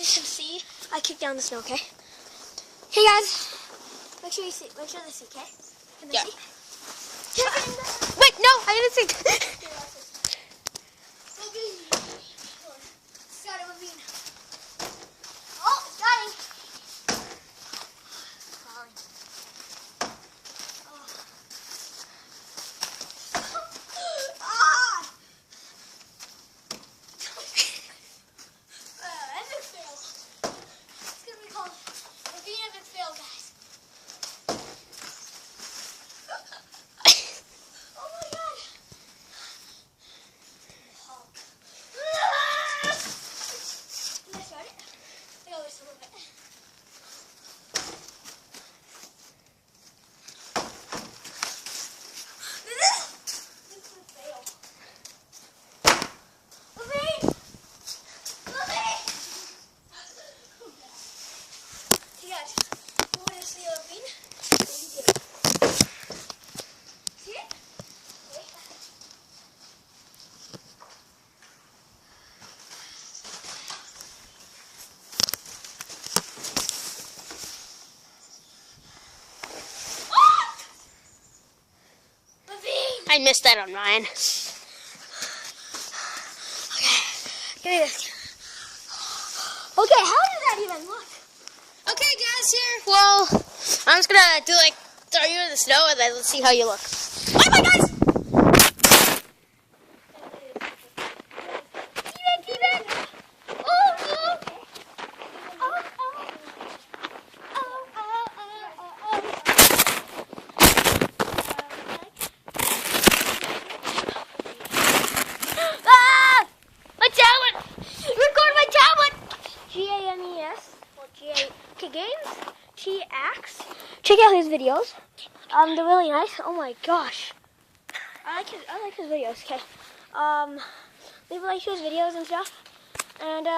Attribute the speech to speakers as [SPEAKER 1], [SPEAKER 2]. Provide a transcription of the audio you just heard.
[SPEAKER 1] you can see, I kicked down the snow, okay? Hey guys, make sure they see, okay? Can they see? Wait, no, I didn't see. Oh, it's dying.
[SPEAKER 2] I missed that on Ryan.
[SPEAKER 1] Okay, give me this. Okay, how did that even look?
[SPEAKER 2] Okay, guys, here. Well, I'm just gonna do like throw you in the snow and then let's see how you look. Bye, bye, guys.
[SPEAKER 1] Games, T-Ax. Check out his videos. They're really nice. Oh my gosh, I like his videos. Okay, leave a like to his videos and stuff, and